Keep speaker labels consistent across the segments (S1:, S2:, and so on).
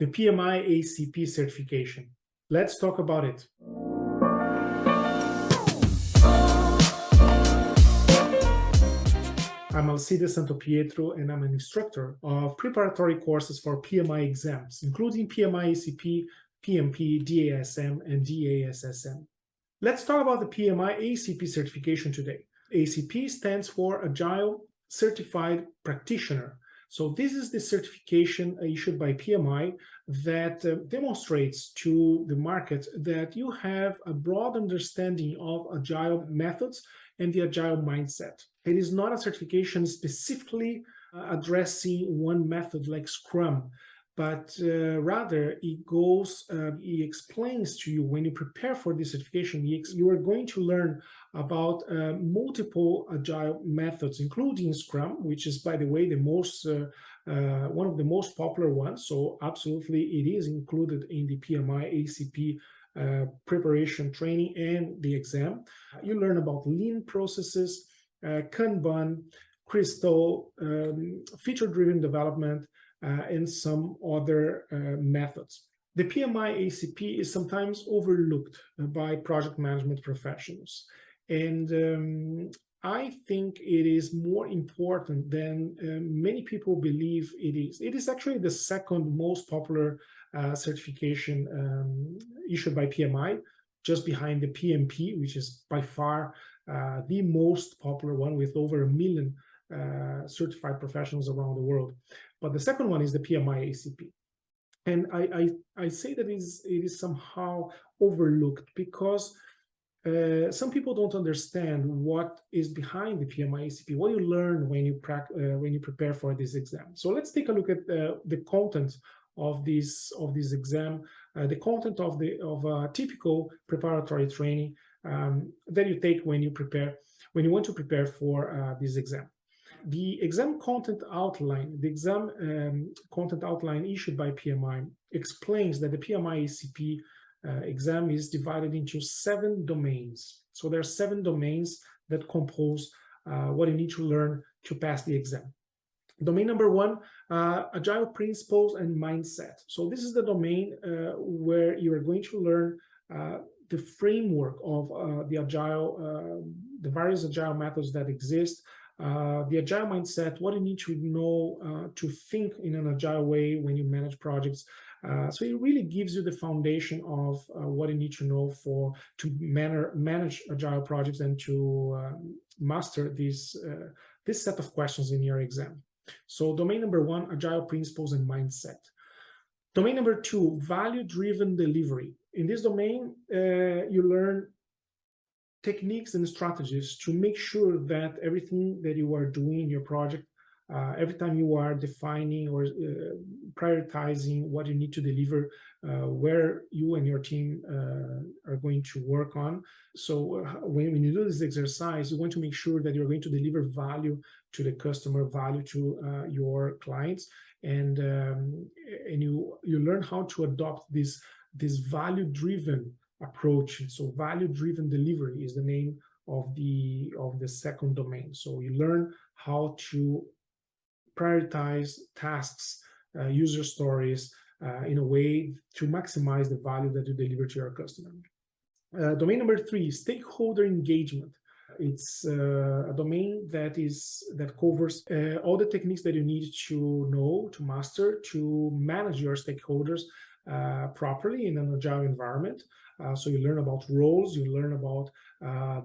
S1: the PMI-ACP certification. Let's talk about it. I'm Alcides Santopietro, and I'm an instructor of preparatory courses for PMI exams, including PMI-ACP, PMP, DASM, and DASSM. Let's talk about the PMI-ACP certification today. ACP stands for Agile Certified Practitioner. So this is the certification issued by PMI that demonstrates to the market that you have a broad understanding of Agile methods and the Agile mindset. It is not a certification specifically addressing one method like Scrum, but rather it explains to you when you prepare for this certification, you are going to learn about multiple Agile methods, including Scrum, which is, by the way, the most one of the most popular ones. So absolutely, it is included in the PMI-ACP preparation training and the exam. You learn about lean processes, Kanban, Crystal, feature-driven development, and some other methods. The PMI-ACP is sometimes overlooked by project management professionals. And I think it is more important than many people believe it is. It is actually the second most popular certification issued by PMI, just behind the PMP, which is by far the most popular one with over 1 million certified professionals around the world. But the second one is the PMI-ACP. And I say that it is somehow overlooked because some people don't understand what is behind the PMI-ACP, what you learn when you prepare for this exam. So let's take a look at the content of this exam, the content of a typical preparatory training that you take when you want to prepare for this exam. The exam content outline, issued by PMI explains that the PMI-ACP exam is divided into 7 domains. So there are 7 domains that compose what you need to learn to pass the exam. Domain number 1, Agile principles and mindset. So this is the domain where you are going to learn the framework of the various Agile methods that exist, the Agile mindset, what you need to know to think in an Agile way when you manage projects. So it really gives you the foundation of what you need to know to manage Agile projects and to master this set of questions in your exam. So domain number 1, Agile principles and mindset. Domain number 2, value-driven delivery. In this domain, you learn techniques and strategies to make sure that everything that you are doing in your project, every time you are defining or prioritizing what you need to deliver, where you and your team are going to work on. So when you do this exercise, you want to make sure that you're going to deliver value to the customer, value to your clients, and you learn how to adopt this value-driven approach. So value-driven delivery is the name of the second domain. So you learn how to prioritize tasks, user stories in a way to maximize the value that you deliver to your customer. Domain number 3, stakeholder engagement. It's a domain that covers all the techniques that you need to know, to master, to manage your stakeholders properly in an Agile environment. So you learn about roles, you learn about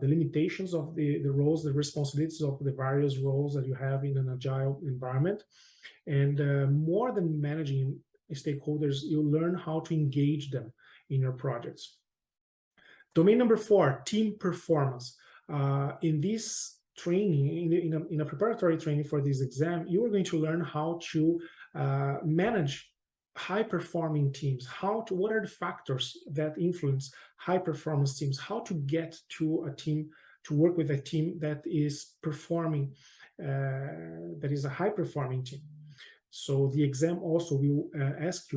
S1: the limitations of the roles, the responsibilities of the various roles that you have in an Agile environment. And more than managing stakeholders, you learn how to engage them in your projects. Domain number 4, team performance. In this training, in a preparatory training for this exam, you are going to learn how to manage high-performing teams, what are the factors that influence high-performance teams, how to get to work with a team that is performing, that is a high-performing team. So the exam also will ask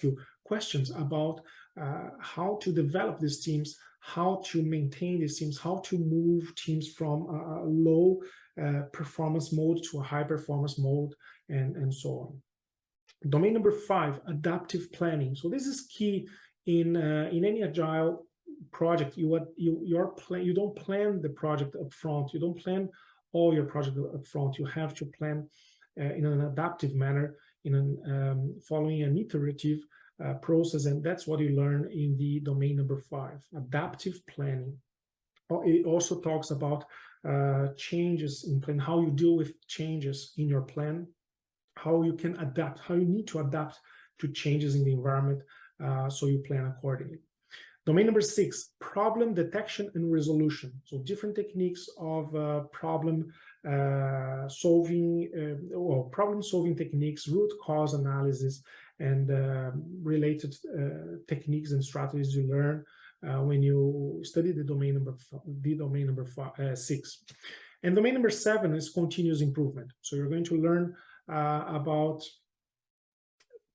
S1: you questions about how to develop these teams, how to maintain these teams, how to move teams from a low performance mode to a high performance mode, and so on. Domain number 5, adaptive planning. So this is key in any agile project. You don't plan the project up front. You don't plan all your project up front. You have to plan in an adaptive manner, following an iterative process, and that's what you learn in the domain number 5, adaptive planning. It also talks about changes in plan, how you deal with changes in your plan, how you can adapt, how you need to adapt to changes in the environment, so you plan accordingly. Domain number 6, problem detection and resolution. So different techniques of problem solving techniques, root cause analysis, and related techniques and strategies you learn when you study the domain number 6. And domain number 7 is continuous improvement. So you're going to learn about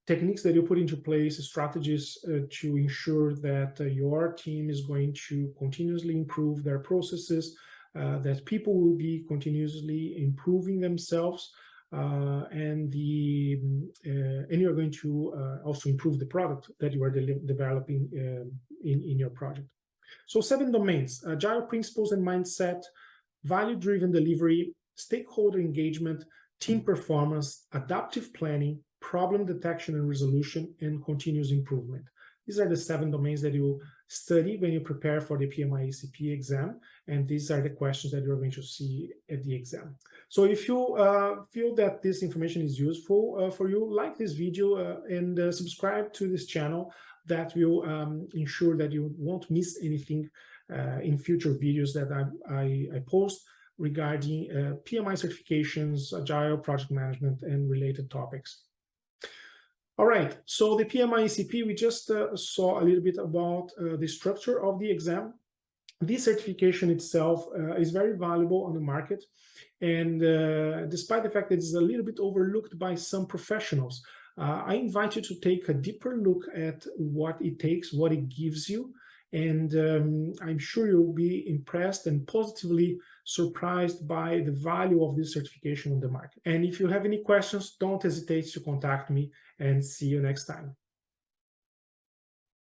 S1: techniques that you put into place, strategies to ensure that your team is going to continuously improve their processes, that people will be continuously improving themselves, and you're going to also improve the product that you are developing in your project. So 7 domains: agile principles and mindset, value-driven delivery, stakeholder engagement, team performance, adaptive planning, problem detection and resolution, and continuous improvement. These are the 7 domains that you study when you prepare for the PMI-ACP exam, and these are the questions that you're going to see at the exam. So if you feel that this information is useful for you, like this video and subscribe to this channel. That will ensure that you won't miss anything in future videos that I post regarding PMI certifications, agile project management, and related topics. All right, so the PMI-ACP, we just saw a little bit about the structure of the exam. This certification itself is very valuable on the market, and despite the fact that it's a little bit overlooked by some professionals, I invite you to take a deeper look at what it takes, what it gives you, and I'm sure you'll be impressed and positively surprised by the value of this certification on the market. And if you have any questions, don't hesitate to contact me, and see you next time.